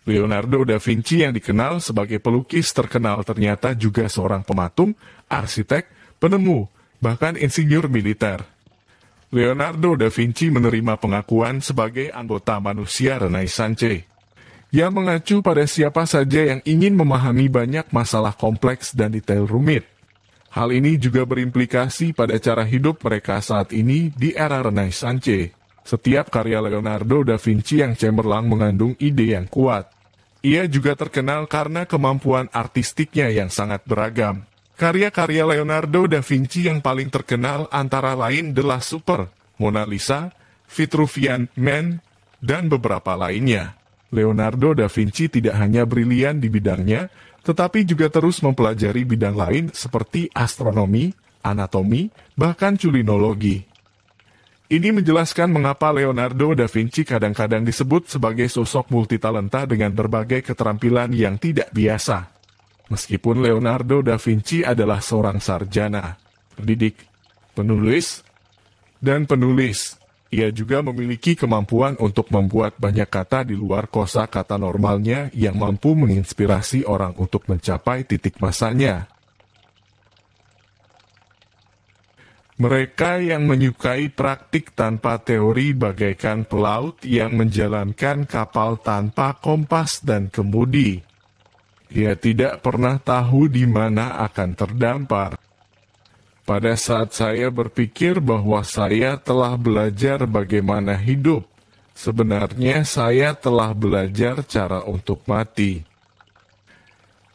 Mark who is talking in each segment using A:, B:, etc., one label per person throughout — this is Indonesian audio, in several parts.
A: Leonardo da Vinci yang dikenal sebagai pelukis terkenal ternyata juga seorang pematung, arsitek, penemu, bahkan insinyur militer. Leonardo da Vinci menerima pengakuan sebagai anggota manusia Renaissance, yang mengacu pada siapa saja yang ingin memahami banyak masalah kompleks dan detail rumit. Hal ini juga berimplikasi pada cara hidup mereka saat ini di era Renaissance. Setiap karya Leonardo da Vinci yang cemerlang mengandung ide yang kuat. Ia juga terkenal karena kemampuan artistiknya yang sangat beragam. Karya-karya Leonardo da Vinci yang paling terkenal antara lain The Last Supper, Mona Lisa, Vitruvian Man, dan beberapa lainnya. Leonardo da Vinci tidak hanya brilian di bidangnya, tetapi juga terus mempelajari bidang lain seperti astronomi, anatomi, bahkan kulinologi. Ini menjelaskan mengapa Leonardo da Vinci kadang-kadang disebut sebagai sosok multitalenta dengan berbagai keterampilan yang tidak biasa. Meskipun Leonardo da Vinci adalah seorang sarjana, pendidik, penulis, ia juga memiliki kemampuan untuk membuat banyak kata di luar kosakata normalnya yang mampu menginspirasi orang untuk mencapai titik masanya. Mereka yang menyukai praktik tanpa teori bagaikan pelaut yang menjalankan kapal tanpa kompas dan kemudi. Ia tidak pernah tahu di mana akan terdampar. Pada saat saya berpikir bahwa saya telah belajar bagaimana hidup, sebenarnya saya telah belajar cara untuk mati.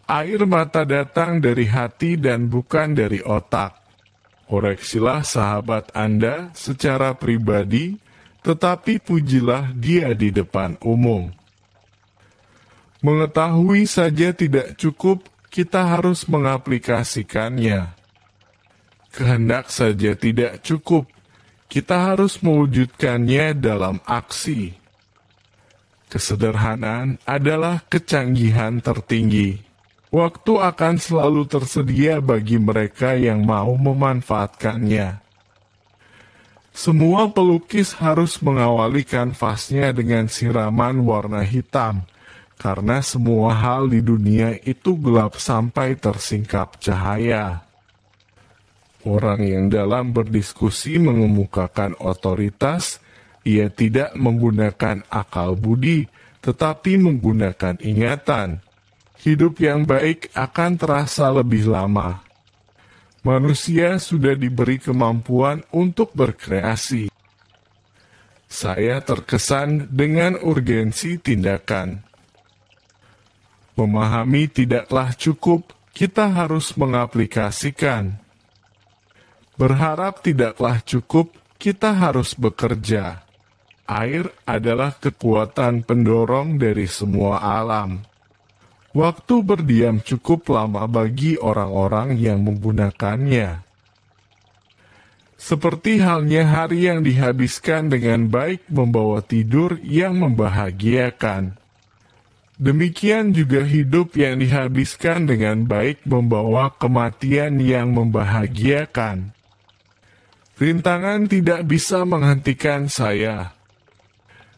A: Air mata datang dari hati dan bukan dari otak. Koreksilah sahabat Anda secara pribadi, tetapi pujilah dia di depan umum. Mengetahui saja tidak cukup, kita harus mengaplikasikannya. Kehendak saja tidak cukup, kita harus mewujudkannya dalam aksi. Kesederhanaan adalah kecanggihan tertinggi. Waktu akan selalu tersedia bagi mereka yang mau memanfaatkannya. Semua pelukis harus mengawali kanvasnya dengan siraman warna hitam, karena semua hal di dunia itu gelap sampai tersingkap cahaya. Orang yang dalam berdiskusi mengemukakan otoritas, ia tidak menggunakan akal budi, tetapi menggunakan ingatan. Hidup yang baik akan terasa lebih lama. Manusia sudah diberi kemampuan untuk berkreasi. Saya terkesan dengan urgensi tindakan. Memahami tidaklah cukup, kita harus mengaplikasikan. Berharap tidaklah cukup, kita harus bekerja. Air adalah kekuatan pendorong dari semua alam. Waktu berdiam cukup lama bagi orang-orang yang menggunakannya. Seperti halnya hari yang dihabiskan dengan baik membawa tidur yang membahagiakan. Demikian juga hidup yang dihabiskan dengan baik membawa kematian yang membahagiakan. Rintangan tidak bisa menghentikan saya.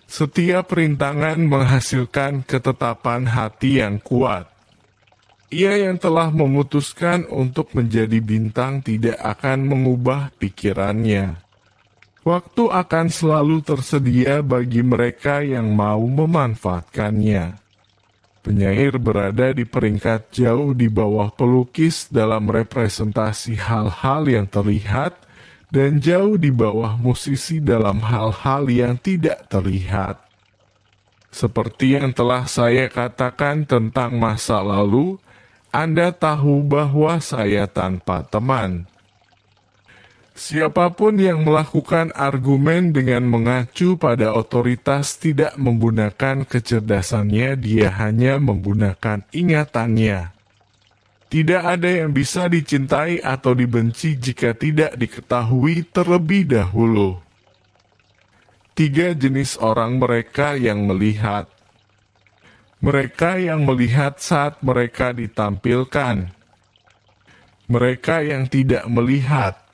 A: Setiap rintangan menghasilkan ketetapan hati yang kuat. Ia yang telah memutuskan untuk menjadi bintang tidak akan mengubah pikirannya. Waktu akan selalu tersedia bagi mereka yang mau memanfaatkannya. Penyair berada di peringkat jauh di bawah pelukis dalam representasi hal-hal yang terlihat, dan jauh di bawah musisi dalam hal-hal yang tidak terlihat. Seperti yang telah saya katakan tentang masa lalu, Anda tahu bahwa saya tanpa teman. Siapapun yang melakukan argumen dengan mengacu pada otoritas tidak menggunakan kecerdasannya, dia hanya menggunakan ingatannya. Tidak ada yang bisa dicintai atau dibenci jika tidak diketahui terlebih dahulu. 3 jenis orang: mereka yang melihat. Mereka yang melihat saat mereka ditampilkan. Mereka yang tidak melihat.